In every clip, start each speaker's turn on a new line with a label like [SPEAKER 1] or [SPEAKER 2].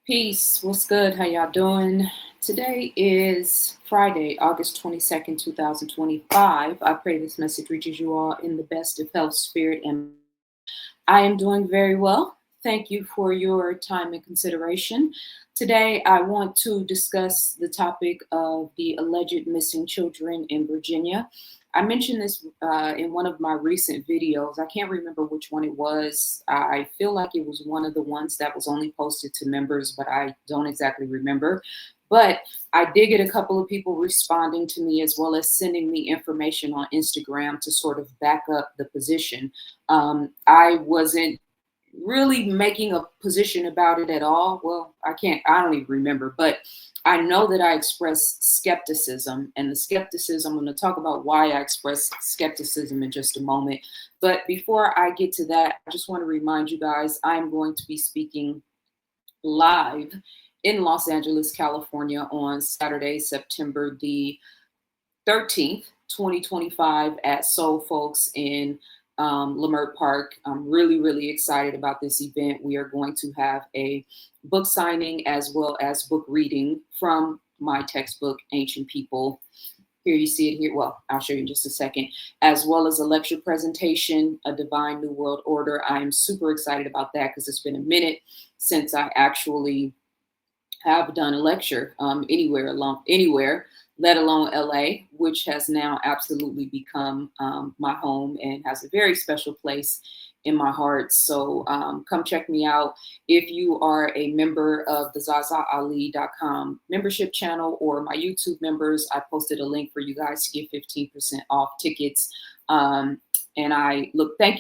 [SPEAKER 1] Peace. What's good? How y'all doing? Today is Friday, August 22nd, 2025. I pray this message reaches you all in the best of health, spirit, and I am doing very well. Thank you for your time and consideration. Today, I want to discuss the topic of the alleged missing children in Virginia. I mentioned this in one of my recent videos. I can't remember which one it was. I feel like it was one of the ones that was only posted to members, but I don't exactly remember. But I did get a couple of people responding to me as well as sending me information on Instagram to sort of back up the position. I wasn't really making a position about it at all. Well, I don't even remember, but I know that I expressed skepticism, and the skepticism, I'm going to talk about why I expressed skepticism in just a moment. But before I get to that, I just want to remind you guys I'm going to be speaking live in Los Angeles, California on Saturday, September the 13th, 2025 at Soul Folks in Leimert Park. I'm really, really excited about this event. We are going to have a book signing as well as book reading from my textbook, Ancient People. Here you see it here. Well, I'll show you in just a second, as well as a lecture presentation, A Divine New World Order. I'm super excited about that because it's been a minute since I actually have done a lecture anywhere, let alone LA, which has now absolutely become my home and has a very special place in my heart. So come check me out. If you are a member of the ZaZaAli.com membership channel or my YouTube members, I posted a link for you guys to get 15% off tickets. Thank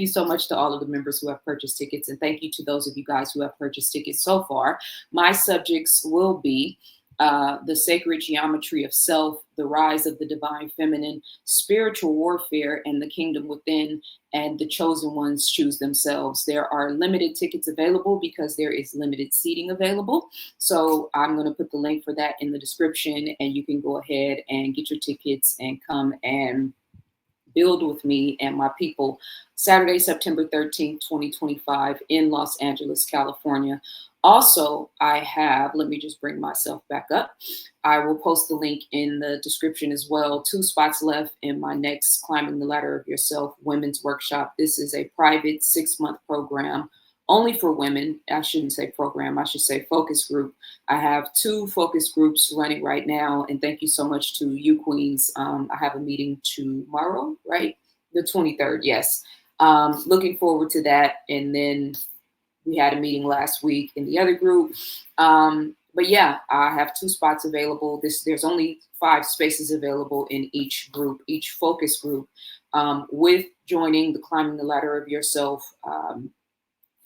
[SPEAKER 1] you so much to all of the members who have purchased tickets. And thank you to those of you guys who have purchased tickets so far. My subjects will be the sacred geometry of self, the rise of the divine feminine, spiritual warfare, and the kingdom within, and the chosen ones choose themselves. There are limited tickets available because there is limited seating available. So I'm going to put the link for that in the description, and you can go ahead and get your tickets and come and build with me and my people Saturday, September 13th, 2025 in Los Angeles, California. Also, let me just bring myself back up. I will post the link in the description as well. 2 spots left in my next Climbing the Ladder of Yourself women's workshop. This is a private 6-month program only for women. I shouldn't say program, I should say focus group. I have 2 focus groups running right now. And thank you so much to you queens. I have a meeting tomorrow, right? The 23rd, yes. Looking forward to that. And then we had a meeting last week in the other group. But yeah, I have 2 spots available. There's only 5 spaces available in each group, each focus group. With joining the Climbing the Ladder of Yourself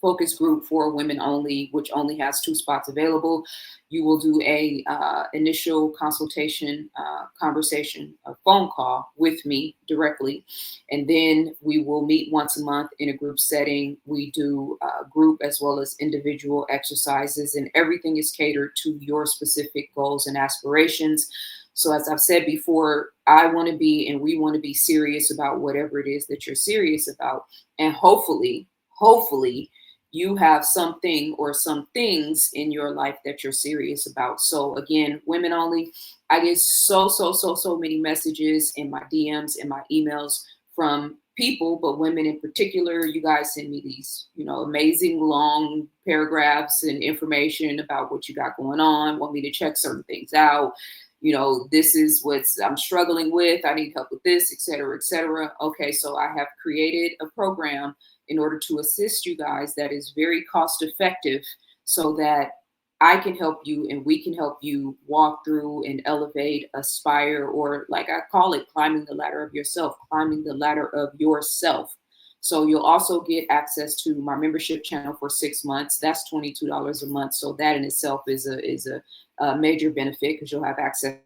[SPEAKER 1] focus group for women only, which only has 2 spots available. You will do a initial consultation, conversation, a phone call with me directly. And then we will meet once a month in a group setting. We do group as well as individual exercises, and everything is catered to your specific goals and aspirations. So as I've said before, I want to be, and we want to be serious about whatever it is that you're serious about. And hopefully, you have something or some things in your life that you're serious about. So again, women only. I get so many messages in my DMs and my emails from people, but women in particular. You guys send me these, amazing long paragraphs and information about what you got going on, want me to check certain things out. This is what I'm struggling with. I need help with this, et cetera, et cetera. Okay, so I have created a program in order to assist you guys that is very cost effective so that I can help you and we can help you walk through and elevate, aspire, or like I call it, climbing the ladder of yourself, climbing the ladder of yourself. So you'll also get access to my membership channel for 6 months. That's $22 a month. So that in itself is a major benefit because you'll have access.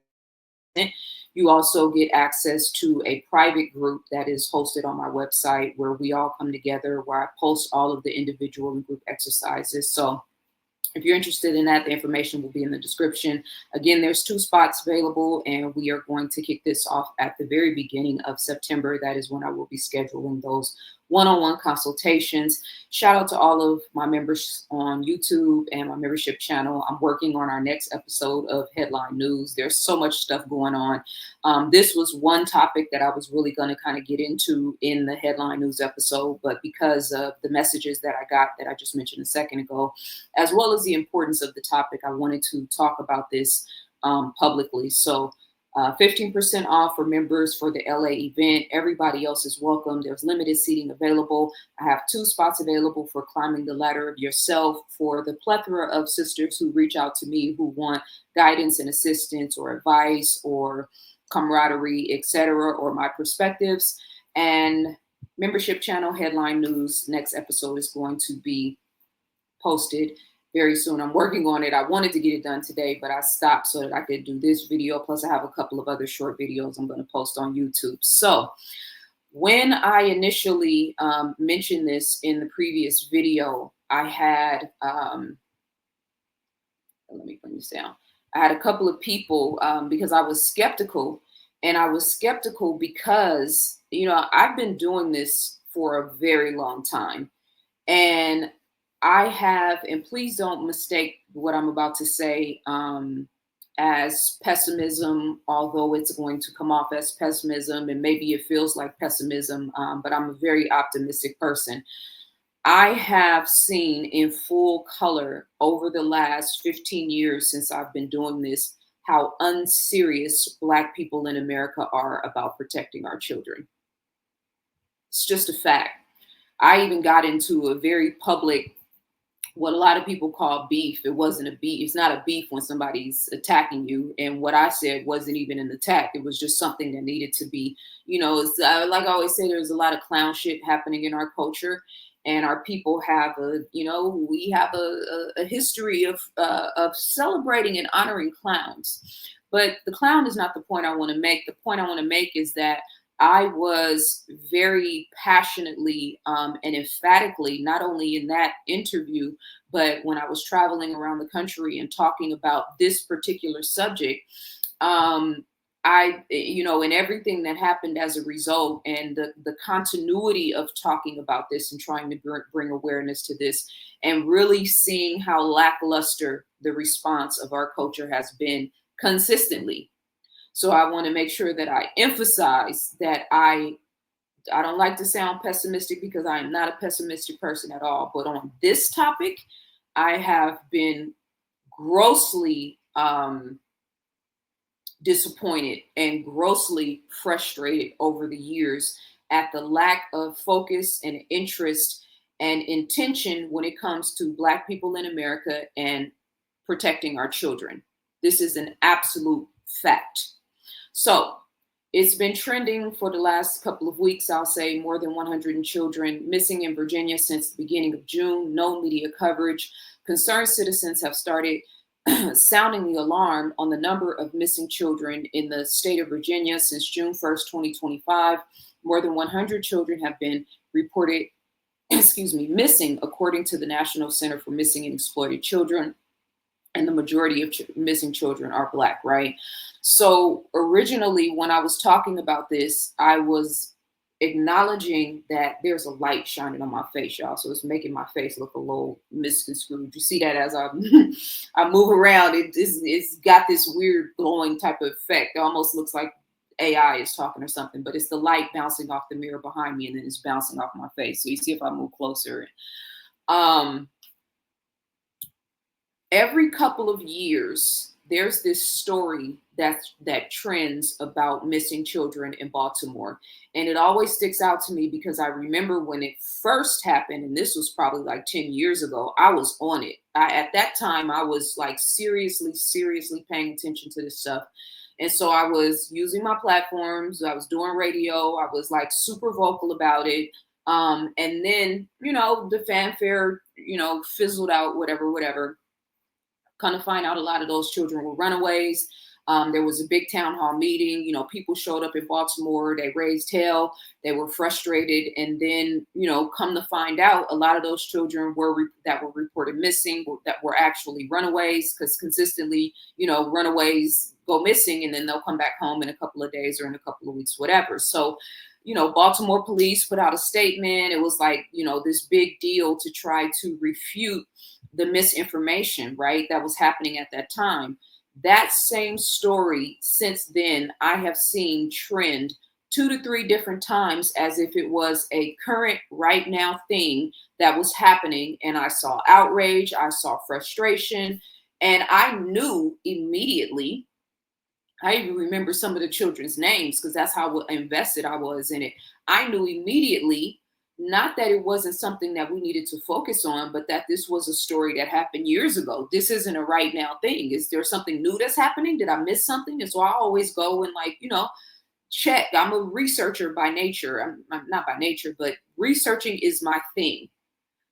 [SPEAKER 1] You also get access to a private group that is hosted on my website where we all come together, where I post all of the individual and group exercises. So if you're interested in that, the information will be in the description. Again, there's 2 spots available, and we are going to kick this off at the very beginning of September. That is when I will be scheduling those one-on-one consultations. Shout out to all of my members on YouTube and my membership channel. I'm working on our next episode of Headline News. There's so much stuff going on. This was one topic that I was really going to kind of get into in the Headline News episode, but because of the messages that I got that I just mentioned a second ago, as well as the importance of the topic, I wanted to talk about this publicly. So 15% off for members for the LA event. Everybody else is welcome. There's limited seating available. I have 2 spots available for Climbing the Ladder of Yourself for the plethora of sisters who reach out to me who want guidance and assistance or advice or camaraderie, etc., or my perspectives. And membership channel Headline News. Next episode is going to be posted very soon. I'm working on it. I wanted to get it done today, but I stopped so that I could do this video. Plus, I have a couple of other short videos I'm going to post on YouTube. So when I initially mentioned this in the previous video, I had, let me bring this down. I had a couple of people because I was skeptical, and I was skeptical because, you know, I've been doing this for a very long time. And I have, and please don't mistake what I'm about to say as pessimism, although it's going to come off as pessimism and maybe it feels like pessimism, but I'm a very optimistic person. I have seen in full color over the last 15 years since I've been doing this, how unserious Black people in America are about protecting our children. It's just a fact. I even got into a very public, what a lot of people call beef. It wasn't a beef. It's not a beef when somebody's attacking you. And what I said wasn't even an attack. It was just something that needed to be, you know, it's, like I always say, there's a lot of clown shit happening in our culture. And our people have a, you know, we have a history of celebrating and honoring clowns. But the clown is not the point I want to make. The point I want to make is that I was very passionately and emphatically, not only in that interview, but when I was traveling around the country and talking about this particular subject, you know, and everything that happened as a result, and the continuity of talking about this and trying to bring awareness to this, and really seeing how lackluster the response of our culture has been consistently. So I want to make sure that I emphasize that I don't like to sound pessimistic because I am not a pessimistic person at all. But on this topic, I have been grossly disappointed and grossly frustrated over the years at the lack of focus and interest and intention when it comes to Black people in America and protecting our children. This is an absolute fact. So it's been trending for the last couple of weeks. I'll say more than 100 children missing in Virginia since the beginning of June. No media coverage. Concerned citizens have started sounding the alarm on the number of missing children in the state of Virginia since June 1st, 2025. More than 100 children have been reported, missing, according to the National Center for Missing and Exploited Children. And the majority of missing children are Black, right? So originally, when I was talking about this, I was acknowledging that there's a light shining on my face, y'all. So it's making my face look a little misconstrued. You see that as I I move around, it's got this weird glowing type of effect. It almost looks like AI is talking or something, but it's the light bouncing off the mirror behind me and then it's bouncing off my face. So you see if I move closer. Every couple of years, there's this story that trends about missing children in Baltimore. And it always sticks out to me because I remember when it first happened, and this was probably like 10 years ago, I was on it. At that time, I was like seriously paying attention to this stuff. And so I was using my platforms. I was doing radio. I was like super vocal about it. And then, you know, the fanfare, you know, fizzled out, whatever. Kind of find out a lot of those children were runaways. There was a big town hall meeting. You know, people showed up in Baltimore. They raised hell. They were frustrated. And then, you know, come to find out, a lot of those children that were reported missing that were actually runaways, because consistently, you know, runaways go missing and then they'll come back home in a couple of days or in a couple of weeks, whatever. So, Baltimore police put out a statement. It was like, this big deal to try to refute the misinformation, right, that was happening at that time. That same story since then, I have seen trend 2 to 3 different times as if it was a current right now thing that was happening. And I saw outrage, I saw frustration, and I knew immediately. I even remember some of the children's names because that's how invested I was in it. I knew immediately, not that it wasn't something that we needed to focus on, but that this was a story that happened years ago. This isn't a right now thing. Is there something new that's happening? Did I miss something? And so I always go and check. I'm a researcher by nature. I'm not by nature, but researching is my thing.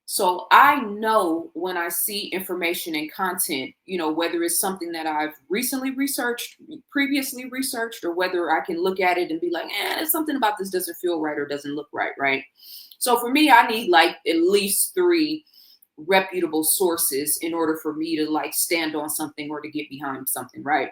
[SPEAKER 1] So I know when I see information and content, whether it's something that I've recently researched, previously researched, or whether I can look at it and be like, there's something about this doesn't feel right or doesn't look right, right? So for me, I need like at least 3 reputable sources in order for me to like stand on something or to get behind something, right?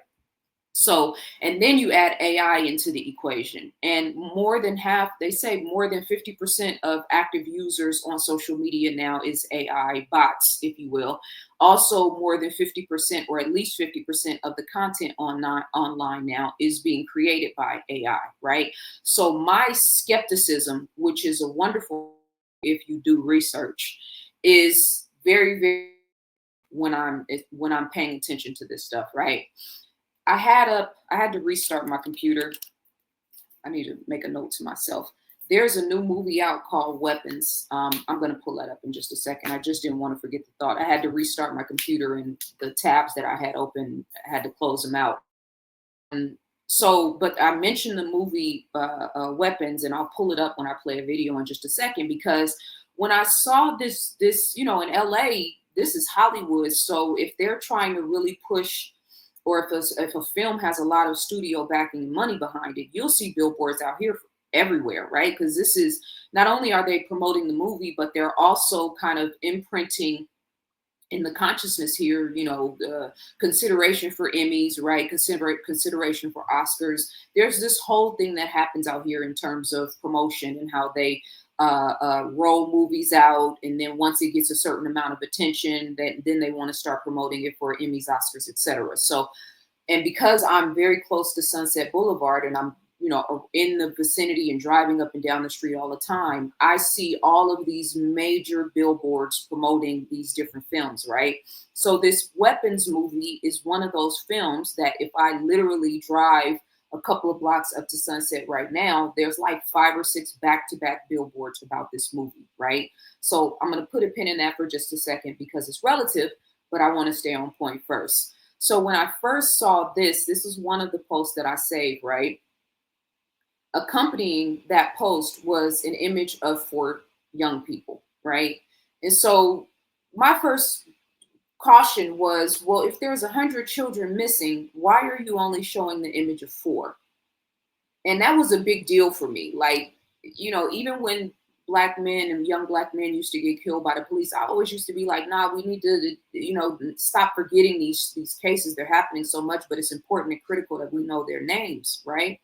[SPEAKER 1] So, and then you add AI into the equation, and more than half, they say more than 50% of active users on social media now is AI bots, if you will. Also, more than 50%, or at least 50% of the content online now is being created by AI, right? So my skepticism, which is a wonderful, if you do research, is very, very when I'm paying attention to this stuff, right? I had to restart my computer. I need to make a note to myself. There's a new movie out called Weapons. I'm going to pull that up in just a second. I just didn't want to forget the thought. I had to restart my computer, and the tabs that I had open, I had to close them out. And so, but I mentioned the movie Weapons, and I'll pull it up when I play a video in just a second, because when I saw this, in LA, this is Hollywood. So if they're trying to really push, or if a film has a lot of studio backing and money behind it, you'll see billboards out here everywhere, right? Because this is, not only are they promoting the movie, but they're also kind of imprinting in the consciousness here, the consideration for Emmys, right? Consideration for Oscars. There's this whole thing that happens out here in terms of promotion and how they roll movies out, and then once it gets a certain amount of attention, then they want to start promoting it for Emmys, Oscars, etc. So, and because I'm very close to Sunset Boulevard, and I'm in the vicinity and driving up and down the street all the time, I see all of these major billboards promoting these different films, right? So this Weapons movie is one of those films that if I literally drive a couple of blocks up to Sunset right now, there's like 5 or 6 back-to-back billboards about this movie, right? So I'm going to put a pin in that for just a second because it's relative, but I want to stay on point first. So when I first saw this is one of the posts that I saved, right? Accompanying that post was an image of 4 young people, right? And so my first caution was, well, if there's 100 children missing, why are you only showing the image of 4? And that was a big deal for me. Like, even when Black men and young Black men used to get killed by the police, I always used to be like, nah, we need to, stop forgetting these cases. They're happening so much, but it's important and critical that we know their names, right?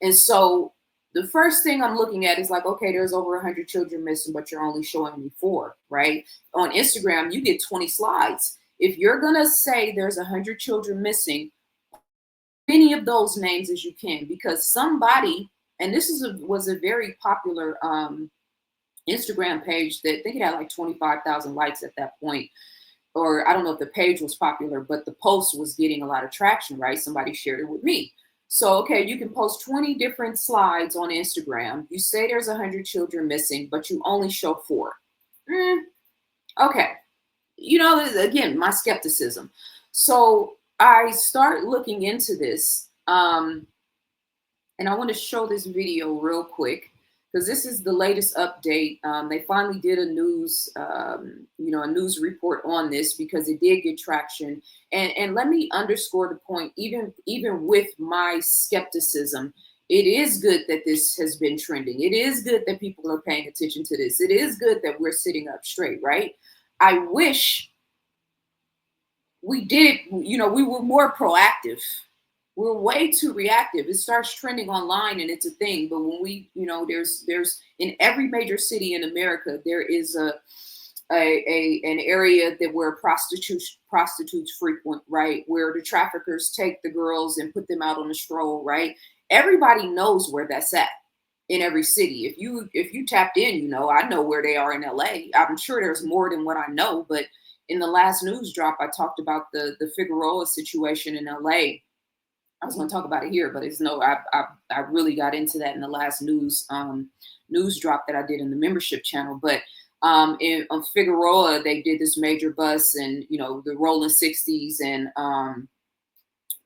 [SPEAKER 1] And so the first thing I'm looking at is like, okay, there's over 100 children missing, but you're only showing me 4, right? On Instagram, you get 20 slides. If you're going to say there's 100 children missing, many of those names as you can, because somebody, and this was a very popular Instagram page that I think it had like 25,000 likes at that point. Or I don't know if the page was popular, but the post was getting a lot of traction, right? Somebody shared it with me. So, okay, you can post 20 different slides on Instagram. You say there's 100 children missing, but you only show 4. Okay. Again, my skepticism. So I start looking into this. And I want to show this video real quick because this is the latest update. They finally did a news report on this because it did get traction. And let me underscore the point, even with my skepticism, it is good that this has been trending. It is good that people are paying attention to this. It is good that we're sitting up straight, right? I wish we did, we were more proactive we're way too reactive. It starts trending online and it's a thing. But when we, there's in every major city in America, there is an area that where prostitutes frequent, right? Where the traffickers take the girls and put them out on a stroll, right? Everybody knows where that's at in every city. If you tapped in, I know where they are in LA. I'm sure there's more than what I know, but in the last news drop, I talked about the Figueroa situation in LA. I was going to talk about it here, but I really got into that in the last news drop that I did in the membership channel. But on Figueroa, they did this major bus, and the Rolling 60s and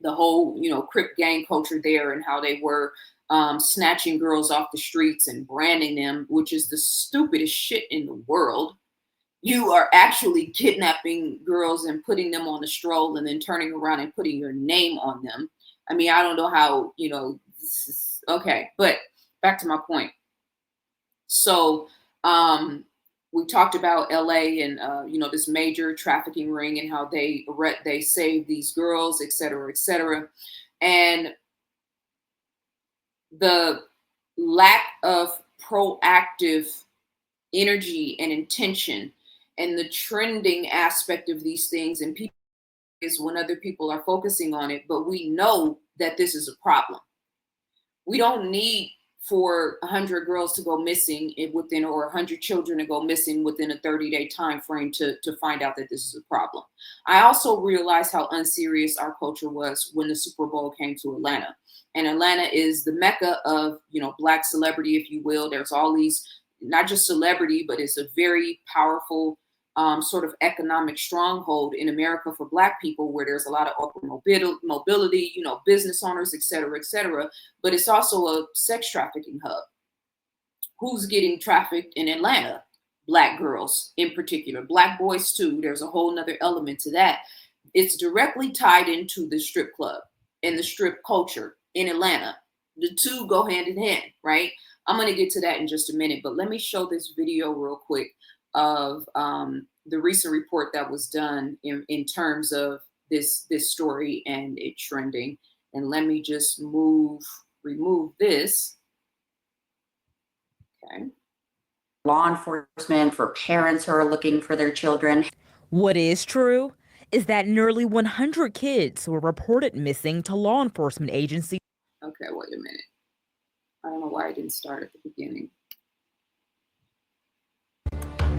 [SPEAKER 1] the whole Crip gang culture there, and how they were snatching girls off the streets and branding them, which is the stupidest shit in the world. You are actually kidnapping girls and putting them on the stroll and then turning around and putting your name on them. I mean, I don't know how, this is okay, but back to my point. So we talked about LA and, this major trafficking ring and how they save these girls, et cetera, et cetera. And the lack of proactive energy and intention and the trending aspect of these things, and people is when other people are focusing on it, but we know that this is a problem. We don't need for 100 girls to go missing within, or 100 children to go missing within a 30-day time frame to find out that this is a problem. I also realized how unserious our culture was when the Super Bowl came to Atlanta. And Atlanta is the mecca of, Black celebrity, if you will. There's all these, not just celebrity, but it's a very powerful sort of economic stronghold in America for Black people, where there's a lot of open mobility, business owners, et cetera, but it's also a sex trafficking hub. Who's getting trafficked in Atlanta? Black girls in particular, Black boys too. There's a whole nother element to that. It's directly tied into the strip club and the strip culture in Atlanta. The two go hand in hand, right? I'm going to get to that in just a minute, but let me show this video real quick of the recent report that was done in terms of this story and it trending. And let me just remove this. Okay.
[SPEAKER 2] Law enforcement, for parents who are looking for their children.
[SPEAKER 3] What is true is that nearly 100 kids were reported missing to law enforcement agencies.
[SPEAKER 1] Okay, wait a minute. I don't know why I didn't start at the beginning.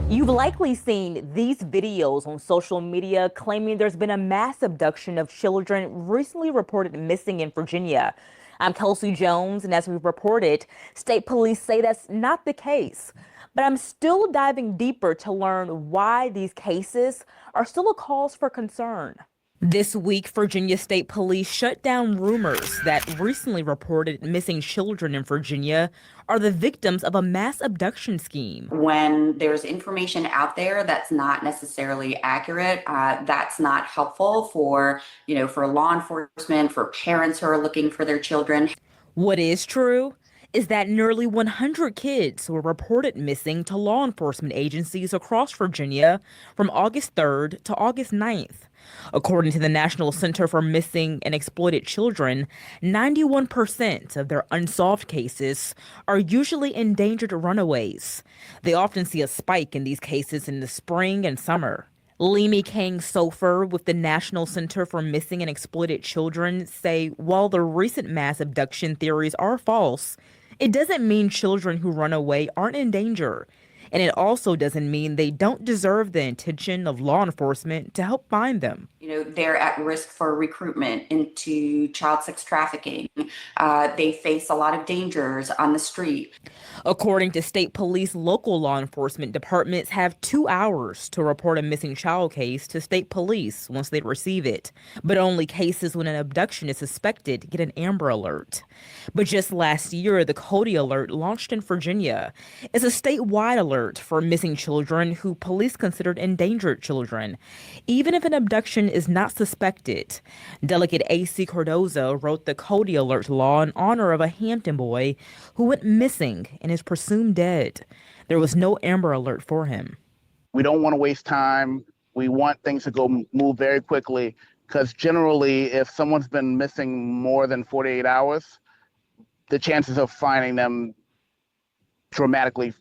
[SPEAKER 3] You've likely seen these videos on social media claiming there's been a mass abduction of children recently reported missing in Virginia. I'm Kelsey Jones, and as we've reported, state police say that's not the case. But I'm still diving deeper to learn why these cases are still a cause for concern. This week, Virginia State Police shut down rumors that recently reported missing children in Virginia are the victims of a mass abduction scheme.
[SPEAKER 2] When there's information out there that's not necessarily accurate, that's not helpful for law enforcement, for parents who are looking for their children.
[SPEAKER 3] What is true is that nearly 100 kids were reported missing to law enforcement agencies across Virginia from August 3rd to August 9th. According to the National Center for Missing and Exploited Children, 91% of their unsolved cases are usually endangered runaways. They often see a spike in these cases in the spring and summer. Limi Kang Sofer with the National Center for Missing and Exploited Children say while the recent mass abduction theories are false, it doesn't mean children who run away aren't in danger. And it also doesn't mean they don't deserve the attention of law enforcement to help find them.
[SPEAKER 2] They're at risk for recruitment into child sex trafficking. They face a lot of dangers on the street.
[SPEAKER 3] According to state police, local law enforcement departments have 2 hours to report a missing child case to state police once they receive it. But only cases when an abduction is suspected get an Amber Alert. But just last year, the Cody Alert launched in Virginia. It's a statewide alert for missing children who police considered endangered children, even if an abduction is not suspected. Delegate A.C. Cardoza wrote the Cody Alert law in honor of a Hampton boy who went missing and is presumed dead. There was no Amber Alert for him.
[SPEAKER 4] We don't want to waste time. We want things to move very quickly, because generally, if someone's been missing more than 48 hours, the chances of finding them dramatically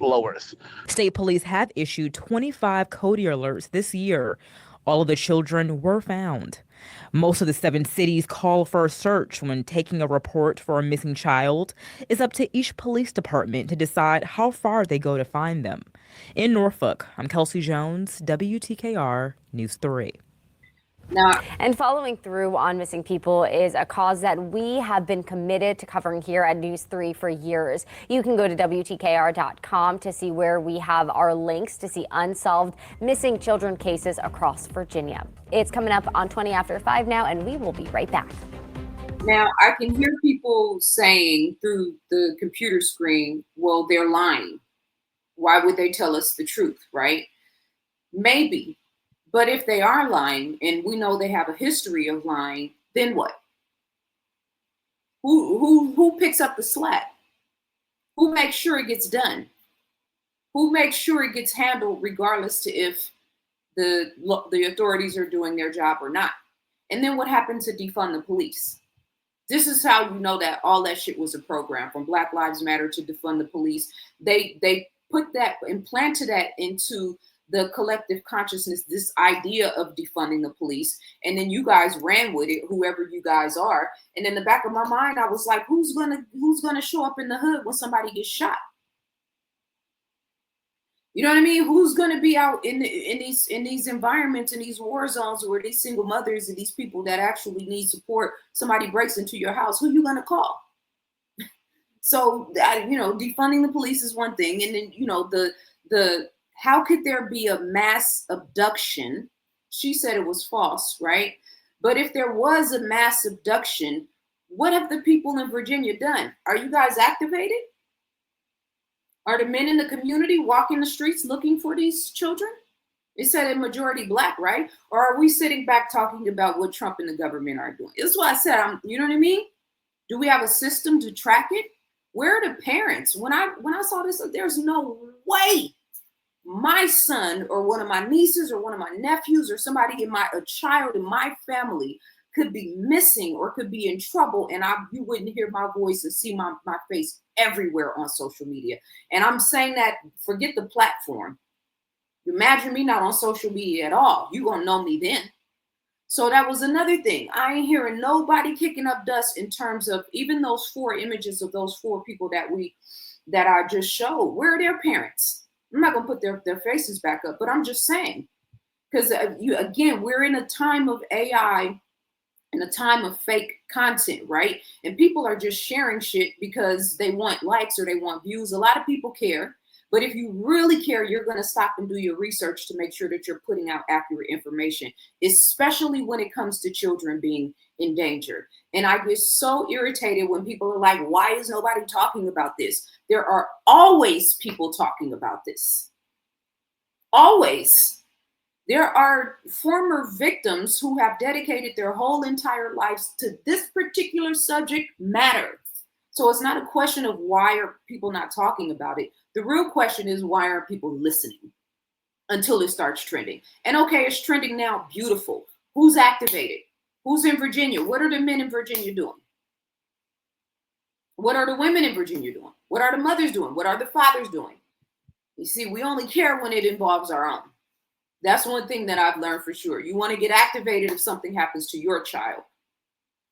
[SPEAKER 4] lowers.
[SPEAKER 3] State police have issued 25 Cody alerts this year. All of the children were found. Most of the 7 cities call for a search when taking a report for a missing child. It's up to each police department to decide how far they go to find them. In Norfolk, I'm Kelsey Jones, WTKR News 3.
[SPEAKER 1] Now,
[SPEAKER 5] and following through on missing people is a cause that we have been committed to covering here at News 3 for years. You can go to WTKR.com to see where we have our links to see unsolved missing children cases across Virginia. It's coming up on 20 after 5 now, and we will be right back.
[SPEAKER 1] Now, I can hear people saying through the computer screen, well, they're lying. Why would they tell us the truth, right? Maybe. But if they are lying, and we know they have a history of lying, then what? Who picks up the slack? Who makes sure it gets done? Who makes sure it gets handled regardless to if the authorities are doing their job or not? And then what happened to defund the police? This is how you know that all that shit was a program, from Black Lives Matter to defund the police. They put that, implanted that into the collective consciousness, this idea of defunding the police. And then you guys ran with it, whoever you guys are. And in the back of my mind, I was like, who's gonna show up in the hood when somebody gets shot? You know what I mean? Who's gonna be out in these environments, in these war zones, where these single mothers and these people that actually need support, somebody breaks into your house, who you gonna call? So, defunding the police is one thing. And then, the how could there be a mass abduction? She said it was false, right? But if there was a mass abduction, what have the people in Virginia done? Are you guys activated? Are the men in the community walking the streets looking for these children? It said a majority Black, right? Or are we sitting back talking about what Trump and the government are doing? This is what I said. You know what I mean? Do we have a system to track it? Where are the parents? When I saw this, there's no way my son or one of my nieces or one of my nephews or somebody a child in my family could be missing or could be in trouble, and you wouldn't hear my voice and see my face everywhere on social media. And I'm saying that, forget the platform. Imagine me not on social media at all. You gonna know me then. So that was another thing. I ain't hearing nobody kicking up dust in terms of even those 4 images of those 4 people that I just showed. Where are their parents? I'm not gonna put their faces back up, but I'm just saying, because again, we're in a time of AI, in a time of fake content, right? And people are just sharing shit because they want likes or they want views. A lot of people care, but if you really care, you're gonna stop and do your research to make sure that you're putting out accurate information, especially when it comes to children being endangered. And I get so irritated when people are like, why is nobody talking about this? There are always people talking about this. Always. There are former victims who have dedicated their whole entire lives to this particular subject matter. So it's not a question of why are people not talking about it. The real question is, why aren't people listening until it starts trending? And okay, it's trending now. Beautiful. Who's activated? Who's in Virginia? What are the men in Virginia doing? What are the women in Virginia doing? What are the mothers doing? What are the fathers doing? You see, we only care when it involves our own. That's one thing that I've learned for sure. You want to get activated if something happens to your child.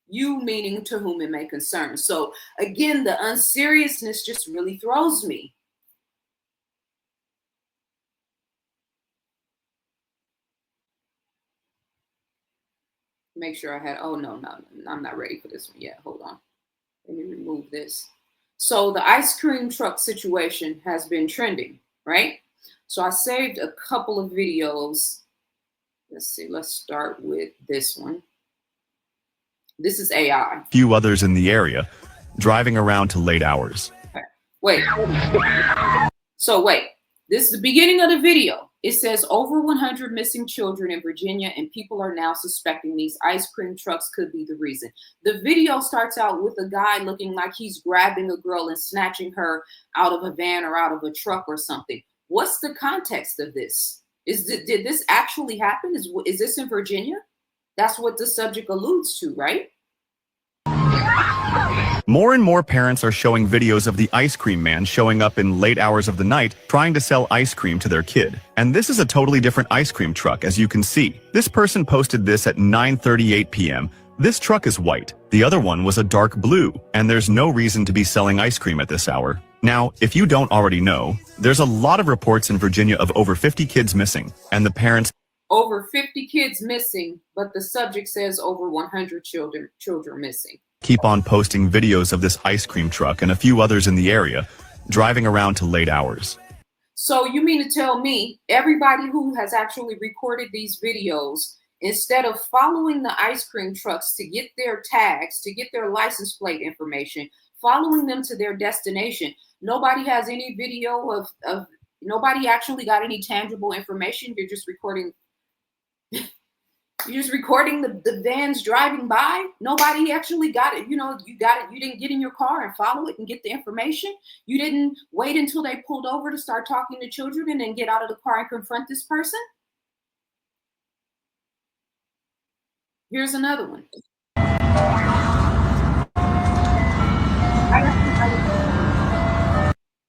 [SPEAKER 1] You meaning to whom it may concern. So again, the unseriousness just really throws me. Make sure I had, no, I'm not ready for this one yet. Hold on. Let me remove this. So the ice cream truck situation has been trending, right? So I saved a couple of videos. Let's see, let's start with this one. This is AI.
[SPEAKER 6] Few others in the area, driving around to late hours.
[SPEAKER 1] Okay. Wait. So wait, this is the beginning of the video. It says over 100 missing children in Virginia, and people are now suspecting these ice cream trucks could be the reason. The video starts out with a guy looking like he's grabbing a girl and snatching her out of a van or out of a truck or something. What's the context of this? Did this actually happen? Is this in Virginia? That's what the subject alludes to, right?
[SPEAKER 6] More and more parents are showing videos of the ice cream man showing up in late hours of the night trying to sell ice cream to their kid. And this is a totally different ice cream truck, as you can see. This person posted this at 9:38 p.m. This truck is white. The other one was a dark blue, and there's no reason to be selling ice cream at this hour. Now, if you don't already know, there's a lot of reports in Virginia of over 50 kids missing, and the parents
[SPEAKER 1] Over 50 kids missing, but the subject says over 100 children missing.
[SPEAKER 6] keep on posting videos of this ice cream truck and a few others in the area, driving around to late hours.
[SPEAKER 1] So you mean to tell me everybody who has actually recorded these videos, instead of following the ice cream trucks to get their tags, to get their license plate information, following them to their destination, nobody has any video of nobody actually got any tangible information? You're just recording the vans driving by. Nobody actually got it. You know, you got it. You didn't get in your car and follow it and get the information. You didn't wait until they pulled over to start talking to children and then get out of the car and confront this person. Here's another one.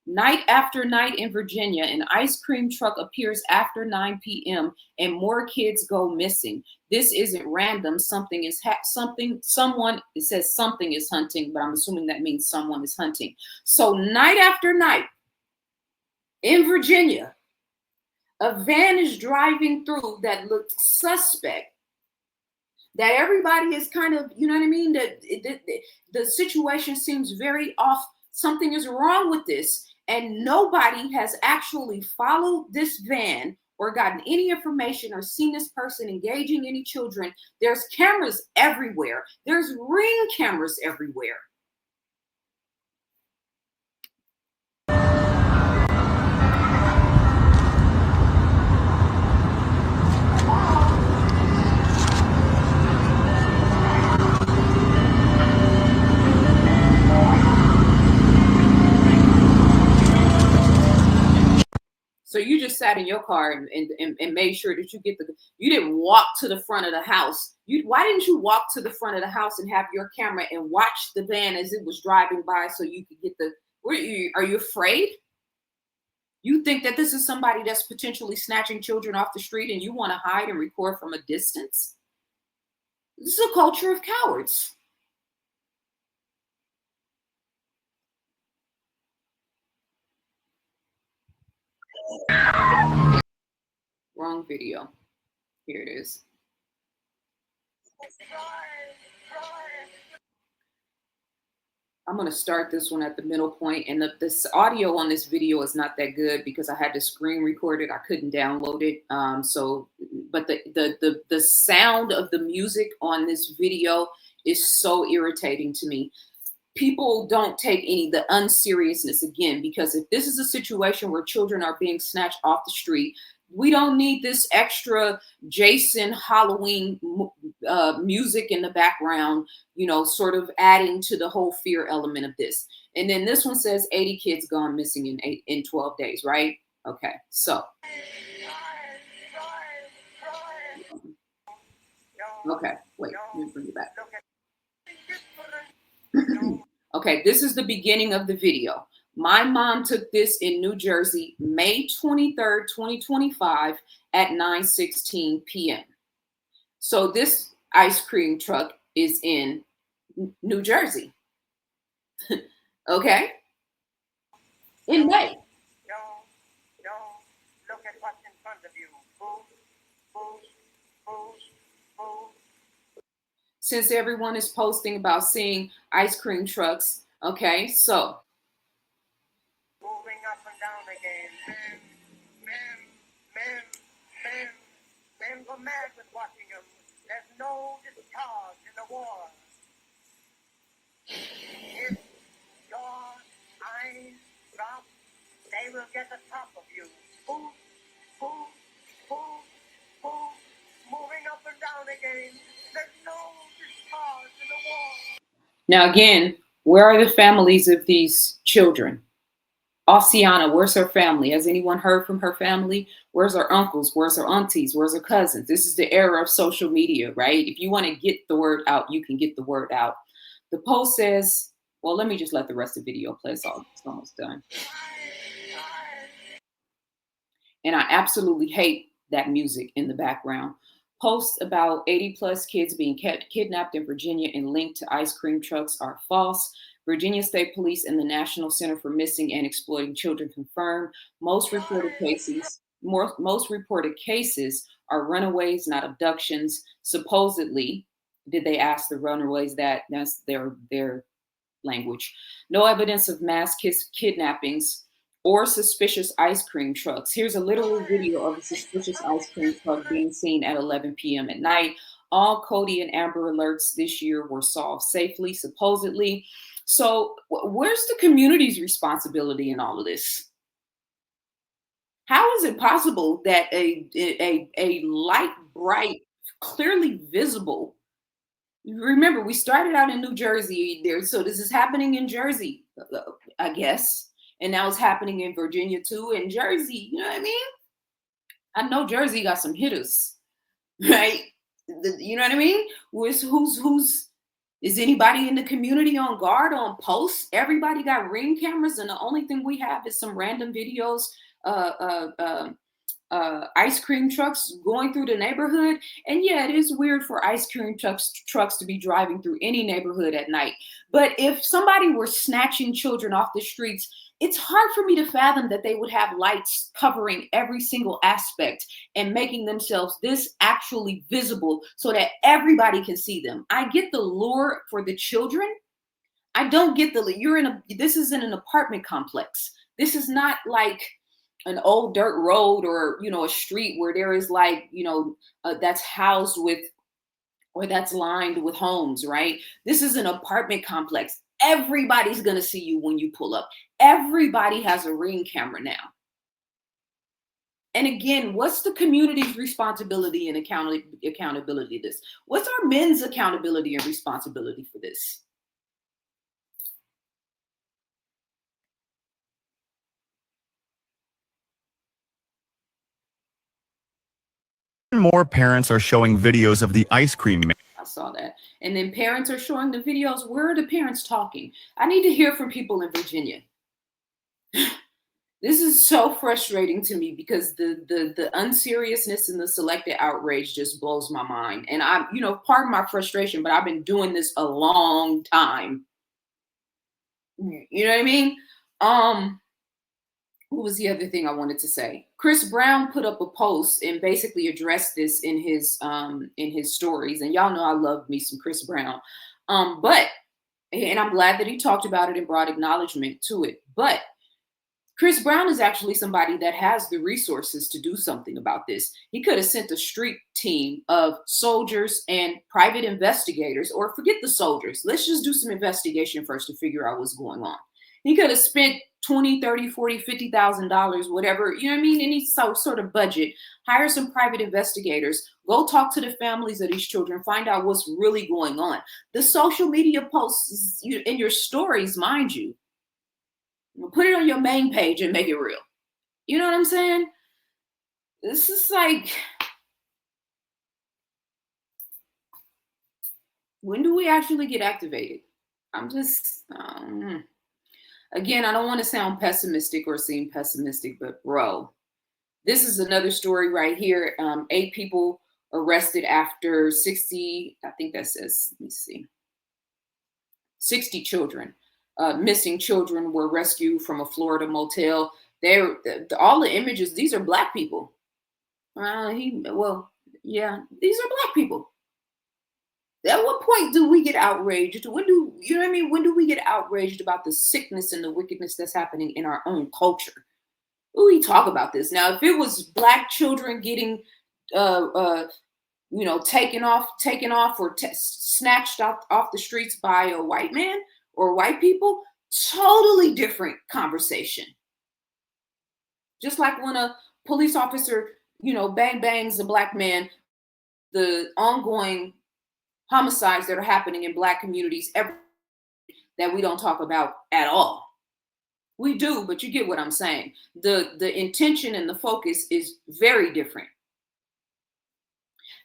[SPEAKER 1] Night after night in Virginia, an ice cream truck appears after 9 p.m. and more kids go missing. This isn't random. Something is someone, it says something is hunting, but I'm assuming that means someone is hunting. So night after night in Virginia, a van is driving through that looks suspect. That everybody is kind of, you know what I mean? The situation seems very off. Something is wrong with this. And nobody has actually followed this van or gotten any information or seen this person engaging any children. There's cameras everywhere. There's ring cameras everywhere. So you just sat in your car and made sure that you didn't walk to the front of the house. Why didn't you walk to the front of the house and have your camera and watch the van as it was driving by so you could get are you afraid? You think that this is somebody that's potentially snatching children off the street and you want to hide and record from a distance? This is a culture of cowards. Wrong video. Here it is. I'm going to start this one at the middle point, and this audio on this video is not that good because I had to screen record it. I couldn't download it. But the sound of the music on this video is so irritating to me. People don't take the unseriousness again, because if this is a situation where children are being snatched off the street, we don't need this extra Jason Halloween music in the background, you know, sort of adding to the whole fear element of this. And then this one says 80 kids gone missing in 12 days, right? Okay, so. Okay, wait, let me bring it back. Okay, this is the beginning of the video. My mom took this in New Jersey, May 23rd, 2025 at 9:16 p.m. So this ice cream truck is in New Jersey. Okay? In May.
[SPEAKER 7] Look at what's in front of you.
[SPEAKER 1] Since everyone is posting about seeing ice cream trucks, okay, so.
[SPEAKER 7] Moving up and down again. Men go mad with watching them. There's no discharge in the war. If your eyes drop, they will get the top of you. Moving up and down again. There's no discharge in the war.
[SPEAKER 1] Now again, where are the families of these children? Oceana, where's her family? Has anyone heard from her family? Where's her uncles? Where's her aunties? Where's her cousins? This is the era of social media, right? If you want to get the word out, you can get the word out. The post says, well, let me just let the rest of the video play. It's almost done. And I absolutely hate that music in the background. Posts about 80 plus kids being kidnapped in Virginia and linked to ice cream trucks are false. Virginia State Police and the National Center for Missing and Exploiting Children confirm most reported cases are runaways, not abductions. Supposedly, did they ask the runaways that? That's their language. No evidence of mass kidnappings or suspicious ice cream trucks. Here's a literal video of a suspicious ice cream truck being seen at 11 p.m. at night. All Cody and Amber alerts this year were solved safely, supposedly. So where's the community's responsibility in all of this? How is it possible that a light, bright, clearly visible, remember, we started out in New Jersey there, so this is happening in Jersey, I guess. And now it's happening in Virginia too, and Jersey, you know what I mean? I know Jersey got some hitters, right? You know what I mean? Is anybody in the community on guard, on post? Everybody got Ring cameras, and the only thing we have is some random videos, ice cream trucks going through the neighborhood. And yeah, it is weird for ice cream trucks to be driving through any neighborhood at night. But if somebody were snatching children off the streets, it's hard for me to fathom that they would have lights covering every single aspect and making themselves this actually visible so that everybody can see them. I get the lure for the children. I don't get this isn't an apartment complex. This is not like an old dirt road or, a street where there is that's housed with, or that's lined with homes, right? This is an apartment complex. Everybody's going to see you when you pull up. Everybody has a Ring camera now. And again, what's the community's responsibility and accountability to this? What's our men's accountability and responsibility for this?
[SPEAKER 6] More parents are showing videos of the ice cream man.
[SPEAKER 1] I saw that. And then parents are showing the videos. Where are the parents talking? I need to hear from people in Virginia. This is so frustrating to me because the unseriousness and the selected outrage just blows my mind. And I'm, pardon my frustration, but I've been doing this a long time. You know what I mean? What was the other thing I wanted to say? Chris Brown put up a post and basically addressed this in his stories. And y'all know I love me some Chris Brown. And I'm glad that he talked about it and brought acknowledgement to it. But Chris Brown is actually somebody that has the resources to do something about this. He could have sent a street team of soldiers and private investigators, or forget the soldiers. Let's just do some investigation first to figure out what's going on. He could have spent $20, $30, $40, $50,000, whatever, you know what I mean? Any sort of budget, hire some private investigators, go talk to the families of these children, find out what's really going on. The social media posts in your stories, mind you, put it on your main page and make it real. You know what I'm saying? This is like, when do we actually get activated? I'm just, again, I don't want to sound pessimistic or seem pessimistic, but bro, this is another story right here. 8 people arrested after 60, I think that says, let me see, 60 children. Missing children were rescued from a Florida motel. All the images, these are Black people. These are Black people. At what point do we get outraged? When do we get outraged about the sickness and the wickedness that's happening in our own culture? We talk about this. Now, if it was Black children getting taken off or snatched off the streets by a white man or white people, totally different conversation. Just like when a police officer, bangs a Black man, the ongoing homicides that are happening in Black communities that we don't talk about at all. We do, but you get what I'm saying. The intention and the focus is very different.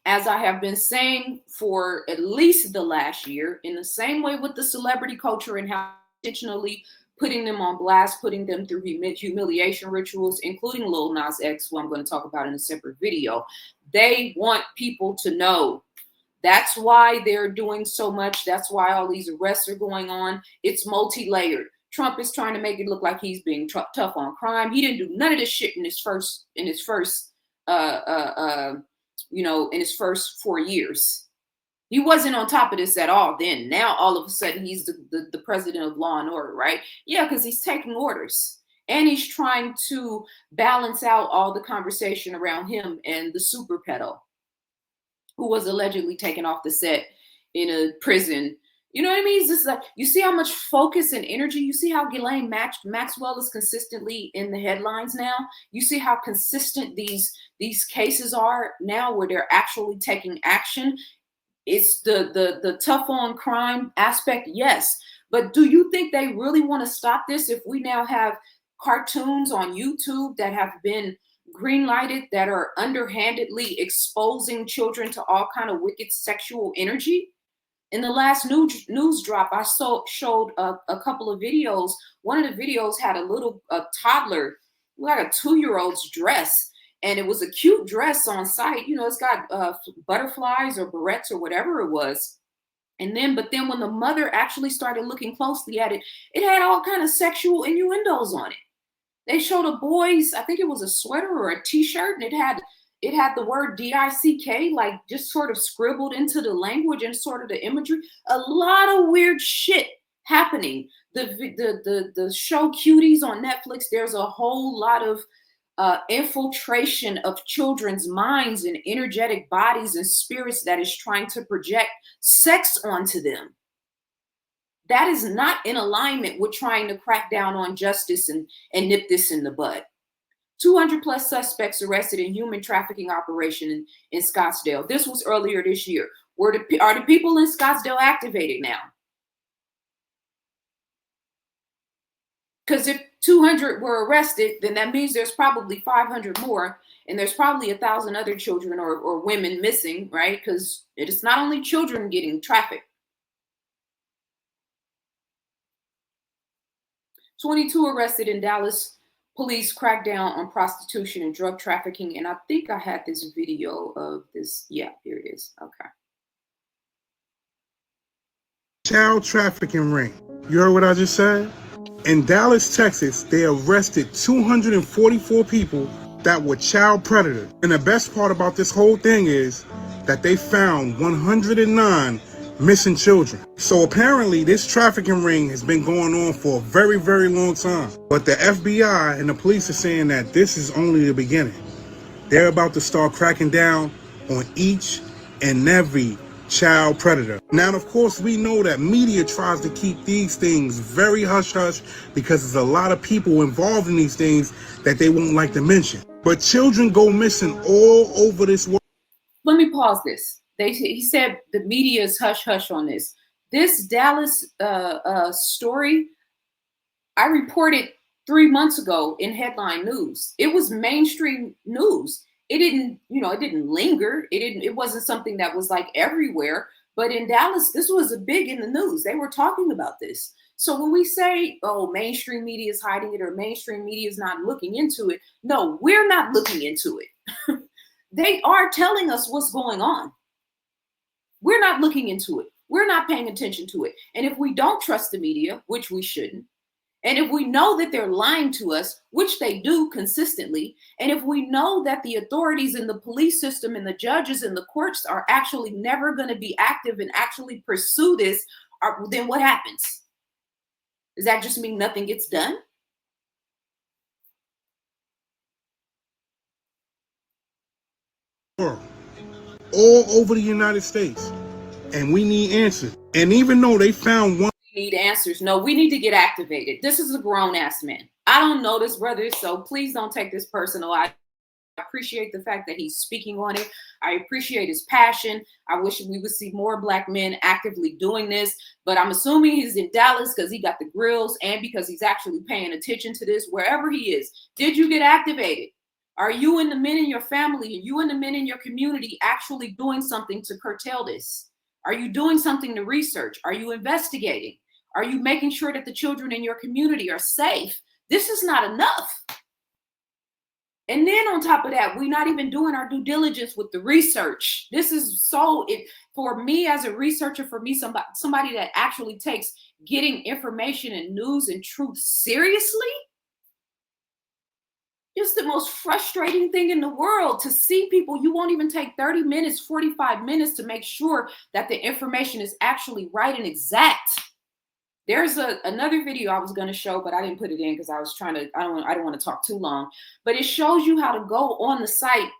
[SPEAKER 1] As I have been saying for at least the last year, in the same way with the celebrity culture and how intentionally putting them on blast, putting them through humiliation rituals, including Lil Nas X, who I'm going to talk about in a separate video. They want people to know. That's why they're doing so much. That's why all these arrests are going on. It's multi-layered. Trump is trying to make it look like he's being tough on crime. He didn't do none of this shit in his first in his first 4 years. He wasn't on top of this at all then. Now all of a sudden he's the president of law and order, right? Yeah, because he's taking orders. And he's trying to balance out all the conversation around him and the super pedo who was allegedly taken off the set in a prison. You know what I mean? It's just like, you see how much focus and energy, you see how Ghislaine Maxwell is consistently in the headlines now. You see how consistent these cases are now where they're actually taking action. It's the tough on crime aspect, yes. But do you think they really want to stop this if we now have cartoons on YouTube that have been green lighted that are underhandedly exposing children to all kind of wicked sexual energy? In the last news drop, I showed a couple of videos. One of the videos had a toddler, like a 2-year-old's dress, and it was a cute dress on site. You know, it's got butterflies or barrettes or whatever it was. But then when the mother actually started looking closely at it, it had all kind of sexual innuendos on it. They showed a boy's, I think it was a sweater or a t-shirt, and it had the word DICK like just sort of scribbled into the language and sort of the imagery. A lot of weird shit happening. The show Cuties on Netflix, there's a whole lot of infiltration of children's minds and energetic bodies and spirits that is trying to project sex onto them. That is not in alignment with trying to crack down on justice and nip this in the bud. 200 plus suspects arrested in human trafficking operation in Scottsdale. This was earlier this year. Are the people in Scottsdale activated now? Because if 200 were arrested, then that means there's probably 500 more, and there's probably 1,000 other children or women missing, right? Because it's not only children getting trafficked. 22 arrested in Dallas. Police crack down on prostitution and drug trafficking. And I think I had this video of this. Yeah, here it is. Okay.
[SPEAKER 8] Child trafficking ring. You heard what I just said? In Dallas, Texas, they arrested 244 people that were child predators. And the best part about this whole thing is that they found 109 missing children. So apparently this trafficking ring has been going on for a very, very long time. But the FBI and the police are saying that this is only the beginning. They're about to start cracking down on each and every child predator. Now, of course, we know that media tries to keep these things very hush-hush because there's a lot of people involved in these things that they won't like to mention. But children go missing all over this world.
[SPEAKER 1] Let me pause this. He said the media is hush-hush on this. This Dallas story, I reported 3 months ago in headline news. It was mainstream news. It didn't linger. It wasn't something that was like everywhere. But in Dallas, this was big in the news. They were talking about this. So when we say, oh, mainstream media is hiding it or mainstream media is not looking into it, no, we're not looking into it. They are telling us what's going on. We're not looking into it. We're not paying attention to it. And if we don't trust the media, which we shouldn't, and if we know that they're lying to us, which they do consistently, and if we know that the authorities in the police system and the judges and the courts are actually never going to be active and actually pursue this, then what happens? Does that just mean nothing gets done?
[SPEAKER 8] All over the United States, and we need answers. And even though they found one,
[SPEAKER 1] we need answers. No, we need to get activated. This is a grown ass man. I don't know this brother, so please don't take this personal. appreciate the fact that he's speaking on it. I appreciate his passion. I wish we would see more Black men actively doing this, but I'm assuming he's in Dallas because he got the grills and because he's actually paying attention to this wherever he is. Did you get activated? Are you and the men in your family and you and the men in your community actually doing something to curtail this? Are you doing something to research? Are you investigating? Are you making sure that the children in your community are safe? This is not enough. And then on top of that, we're not even doing our due diligence with the research. This is for me as a researcher, for me, somebody that actually takes getting information and news and truth seriously. It's the most frustrating thing in the world to see people. You won't even take 30 minutes, 45 minutes to make sure that the information is actually right and exact. There's another video I was going to show, but I didn't put it in because I was trying to, I don't want to talk too long, but it shows you how to go on the site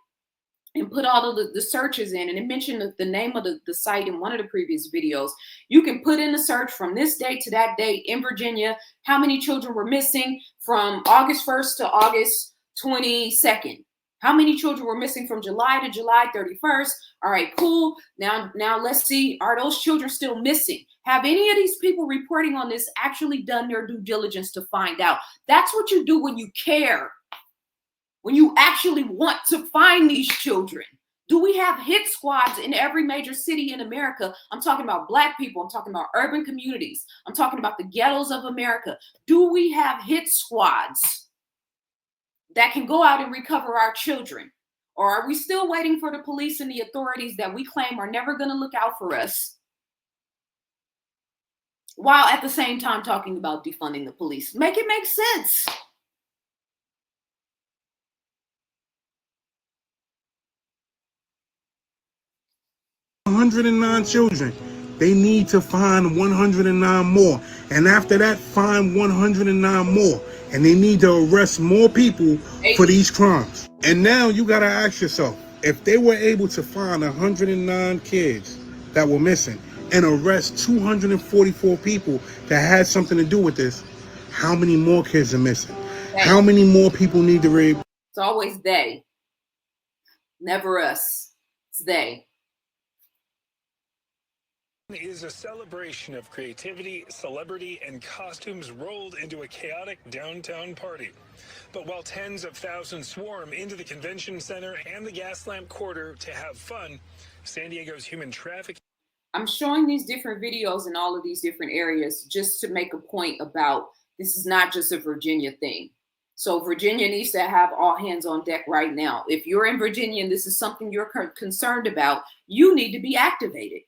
[SPEAKER 1] and put all of the searches in. And it mentioned the name of the site in one of the previous videos. You can put in the search from this date to that date in Virginia, how many children were missing from August 1st to August 22nd. How many children were missing from July to July 31st? All right, cool. Now let's see, are those children still missing? Have any of these people reporting on this actually done their due diligence to find out? That's what you do when you care, when you actually want to find these children. Do we have hit squads in every major city in America? I'm talking about Black people. I'm talking about urban communities. I'm talking about the ghettos of America. Do we have hit squads that can go out and recover our children? Or are we still waiting for the police and the authorities that we claim are never going to look out for us, while at the same time talking about defunding the police? Make it make sense.
[SPEAKER 8] $109 children. They need to find 109 more. And after that, find 109 more. And they need to arrest more people for these crimes. And now you got to ask yourself, if they were able to find 109 kids that were missing and arrest 244 people that had something to do with this, how many more kids are missing? How many more people need to rape?
[SPEAKER 1] It's always they, never us. It's they.
[SPEAKER 9] Is a celebration of creativity, celebrity, and costumes rolled into a chaotic downtown party. But while tens of thousands swarm into the convention center and the Gaslamp Quarter to have fun, San Diego's human trafficking.
[SPEAKER 1] I'm showing these different videos in all of these different areas just to make a point about this is not just a Virginia thing. So Virginia needs to have all hands on deck right now. If you're in Virginia and this is something you're concerned about, you need to be activated.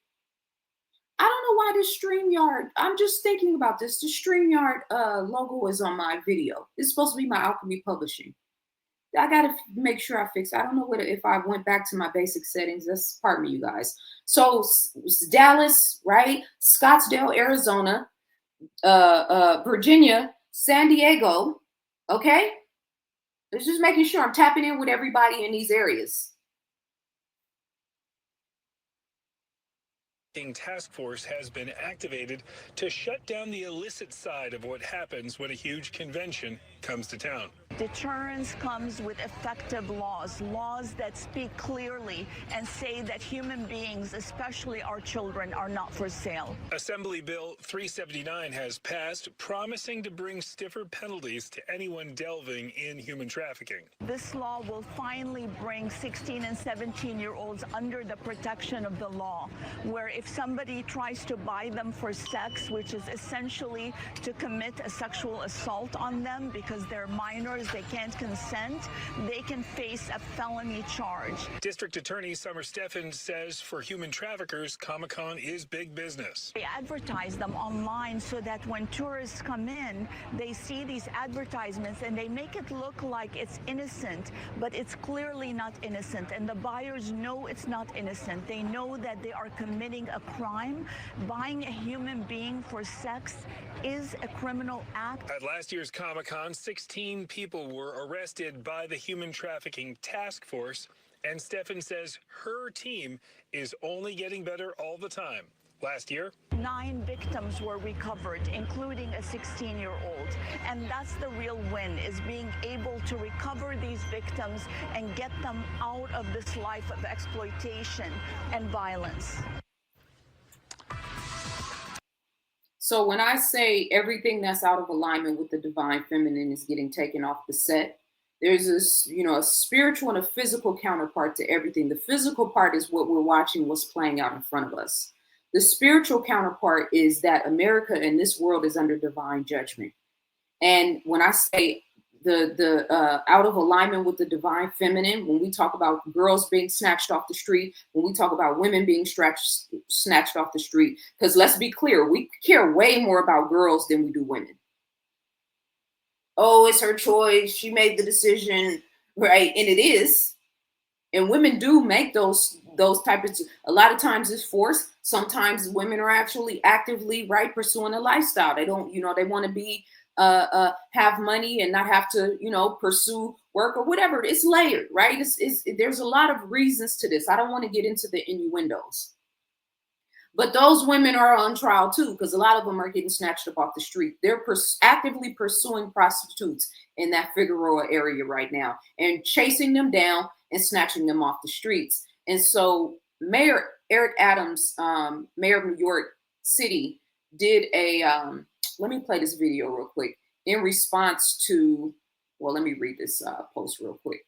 [SPEAKER 1] I don't know why this StreamYard, I'm just thinking about this. The StreamYard logo is on my video. It's supposed to be my Alchemy Publishing. I got to make sure I fix it. I don't know if I went back to my basic settings. That's, pardon me, you guys. So Dallas, right? Scottsdale, Arizona, Virginia, San Diego, okay? It's just making sure I'm tapping in with everybody in these areas.
[SPEAKER 9] Task force has been activated to shut down the illicit side of what happens when a huge convention comes to town.
[SPEAKER 10] Deterrence comes with effective laws that speak clearly and say that human beings, especially our children, are not for sale.
[SPEAKER 9] Assembly Bill 379 has passed, promising to bring stiffer penalties to anyone delving in human trafficking.
[SPEAKER 10] This law will finally bring 16 and 17-year-olds under the protection of the law, where if somebody tries to buy them for sex, which is essentially to commit a sexual assault on them because they're minors, they can't consent, they can face a felony charge.
[SPEAKER 9] District Attorney Summer Steffen says for human traffickers, Comic-Con is big business.
[SPEAKER 10] They advertise them online so that when tourists come in, they see these advertisements and they make it look like it's innocent, but it's clearly not innocent. And the buyers know it's not innocent. They know that they are committing a crime. Buying a human being for sex is a criminal act.
[SPEAKER 9] At last year's Comic-Con, 16 people were arrested by the Human Trafficking Task Force, and Steffen says her team is only getting better all the time. Last year,
[SPEAKER 10] 9 victims were recovered, including a 16-year-old. And that's the real win, is being able to recover these victims and get them out of this life of exploitation and violence.
[SPEAKER 1] So when I say everything that's out of alignment with the divine feminine is getting taken off the set, there's this, a spiritual and a physical counterpart to everything. The physical part is what we're watching, what's playing out in front of us. The spiritual counterpart is that America and this world is under divine judgment. And when I say the out of alignment with the divine feminine, when we talk about girls being snatched off the street, when we talk about women being snatched off the street, because let's be clear, we care way more about girls than we do women. Oh, it's her choice. She made the decision, right? And it is. And women do make those type of, a lot of times it's forced. Sometimes women are actually actively, right, pursuing a lifestyle. They don't, they want to be, have money and not have to, pursue work or whatever. It's layered, right? There's a lot of reasons to this. I don't want to get into the innuendos. But those women are on trial too, because a lot of them are getting snatched up off the street. They're actively pursuing prostitutes in that Figueroa area right now and chasing them down and snatching them off the streets. And so Mayor Eric Adams, mayor of New York City, did a, let me play this video real quick in response to, well, let me read this post real quick.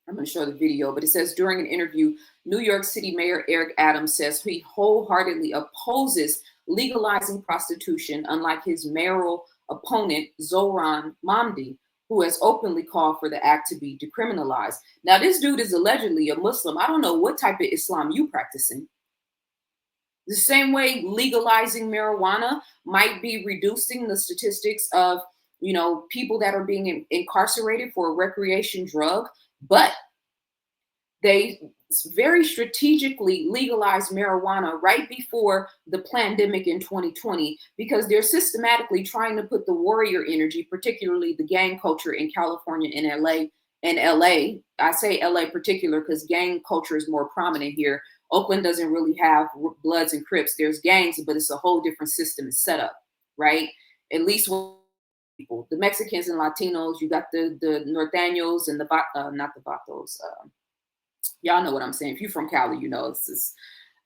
[SPEAKER 1] I'm going to show the video, but it says, during an interview, New York City Mayor Eric Adams says he wholeheartedly opposes legalizing prostitution, unlike his mayoral opponent, Zohran Mamdi, who has openly called for the act to be decriminalized. Now, this dude is allegedly a Muslim. I don't know what type of Islam you practicing. The same way legalizing marijuana might be reducing the statistics of, people that are being incarcerated for a recreation drug, but they very strategically legalized marijuana right before the pandemic in 2020, because they're systematically trying to put the warrior energy, particularly the gang culture in California and LA. I say LA particular because gang culture is more prominent here. Oakland doesn't really have Bloods and Crips. There's gangs, but it's a whole different system and setup, right? At least people, the Mexicans and Latinos, you got the Norteños and not the Vatos. Y'all know what I'm saying. If you're from Cali, it's just,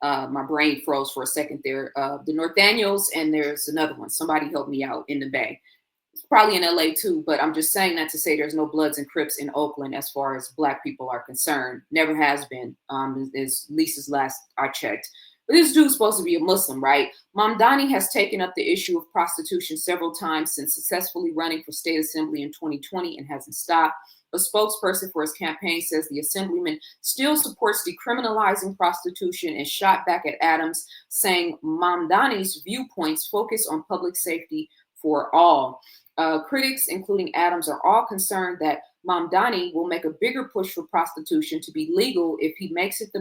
[SPEAKER 1] my brain froze for a second there. The Norteños, and there's another one. Somebody help me out in the Bay. It's probably in LA too, but I'm just saying that to say there's no Bloods and Crips in Oakland as far as Black people are concerned. Never has been, at least as last I checked. But this dude's supposed to be a Muslim, right? Mamdani has taken up the issue of prostitution several times since successfully running for state assembly in 2020 and hasn't stopped. A spokesperson for his campaign says the assemblyman still supports decriminalizing prostitution and shot back at Adams, saying Mamdani's viewpoints focus on public safety for all. Critics, including Adams, are all concerned that Mamdani will make a bigger push for prostitution to be legal if he makes it to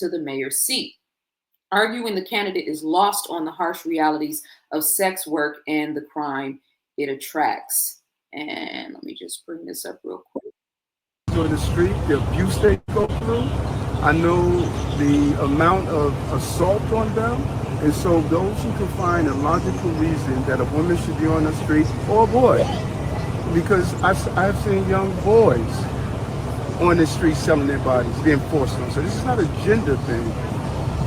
[SPEAKER 1] the mayor's seat, arguing the candidate is lost on the harsh realities of sex work and the crime it attracts. And let me just bring this up real quick.
[SPEAKER 11] To the street, the abuse they go through, I know the amount of assault on them, and so those who can find a logical reason that a woman should be on the street, or a boy, because I've seen young boys on the street selling their bodies, being forced on. So this is not a gender thing.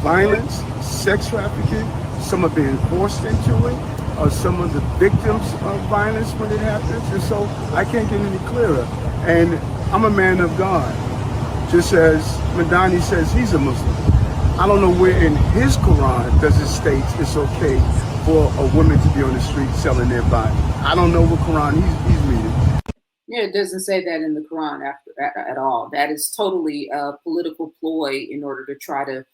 [SPEAKER 11] Violence, sex trafficking, some are being forced into it, some of the victims of violence when it happens, and so I can't get any clearer. And I'm a man of God, just as Madani says he's a Muslim. I don't know where in his Quran does it state it's okay for a woman to be on the street selling their body. I don't know what Quran he's reading.
[SPEAKER 1] Yeah, it doesn't say that in the Quran at all. That is totally a political ploy in order to try to,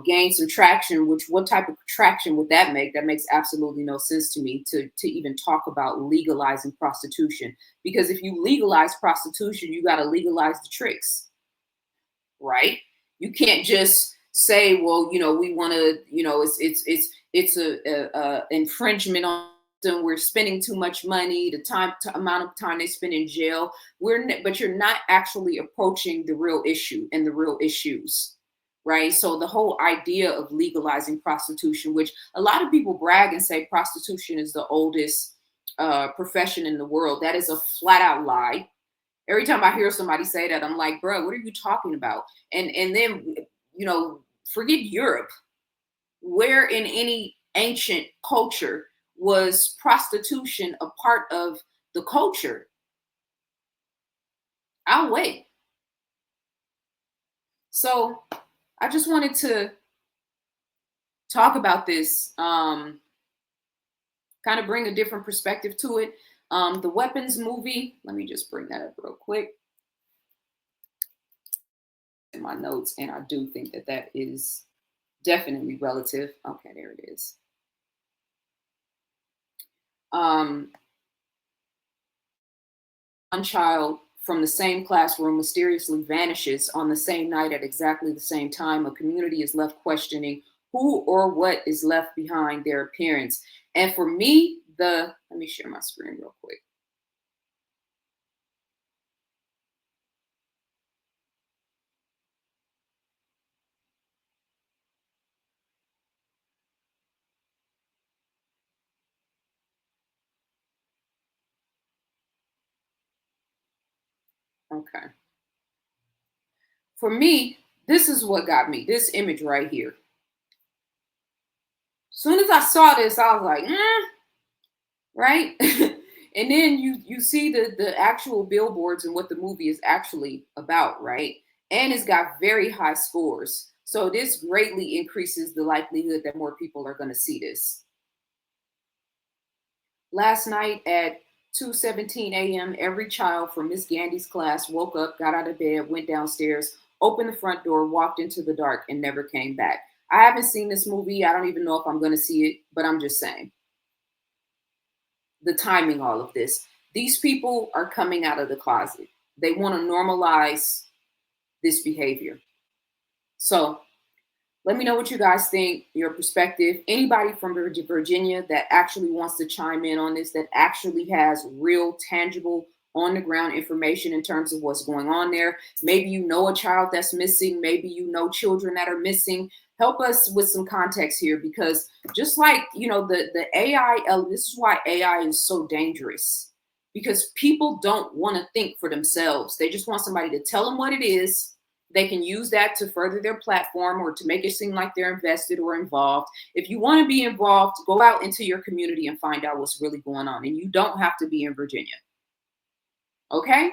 [SPEAKER 1] gain some traction, which what type of traction would that make? That makes absolutely no sense to me to even talk about legalizing prostitution. Because if you legalize prostitution, you got to legalize the tricks, right? You can't just say, well, we want to, it's a infringement on, we're spending too much money, the amount of time they spend in jail. But you're not actually approaching the real issue and the real issues. right? So the whole idea of legalizing prostitution, which a lot of people brag and say prostitution is the oldest profession in the world, that is a flat out lie. Every time I hear somebody say that, I'm like, bro, what are you talking about? And then, you know, forget Europe. Where in any ancient culture was prostitution a part of the culture? I'll wait. So I just wanted to talk about this, kind of bring a different perspective to it. The Weapons movie, let me just bring that up real quick in my notes. And I do think that that is definitely relative. Okay, there it is. One child from the same classroom mysteriously vanishes on the same night at exactly the same time. A community is left questioning who or what is left behind their appearance. And for me, let me share my screen real quick. Okay. For me, this is what got me, this image right here. As soon as I saw this, I was like, right? And then you see the actual billboards and what the movie is actually about, right? And it's got very high scores. So this greatly increases the likelihood that more people are going to see this. Last night at 2:17 a.m., every child from Miss Gandy's class woke up, got out of bed, went downstairs, opened the front door, walked into the dark, and never came back. I haven't seen this movie. I don't even know if I'm going to see it, but I'm just saying. The timing, all of this. These people are coming out of the closet. They want to normalize this behavior. So let me know what you guys think, your perspective. Anybody from Virginia that actually wants to chime in on this, that actually has real, tangible, on the ground information in terms of what's going on there. Maybe you know a child that's missing. Maybe you know children that are missing. Help us with some context here, because just like, you know, the AI, this is why AI is so dangerous, because people don't want to think for themselves. They just want somebody to tell them what it is. They can use that to further their platform or to make it seem like they're invested or involved. If you want to be involved, go out into your community and find out what's really going on. And you don't have to be in Virginia. Okay?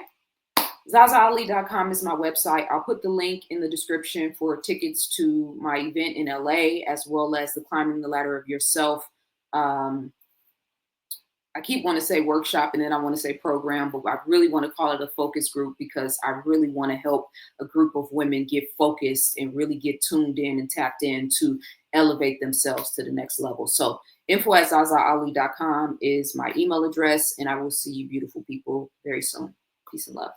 [SPEAKER 1] ZaZaAli.com is my website. I'll put the link in the description for tickets to my event in LA, as well as the Climbing the Ladder of Yourself. I keep wanting to say workshop and then I want to say program, but I really want to call it a focus group, because I really want to help a group of women get focused and really get tuned in and tapped in to elevate themselves to the next level. So info@ZaZaAli.com is my email address, and I will see you beautiful people very soon. Peace and love.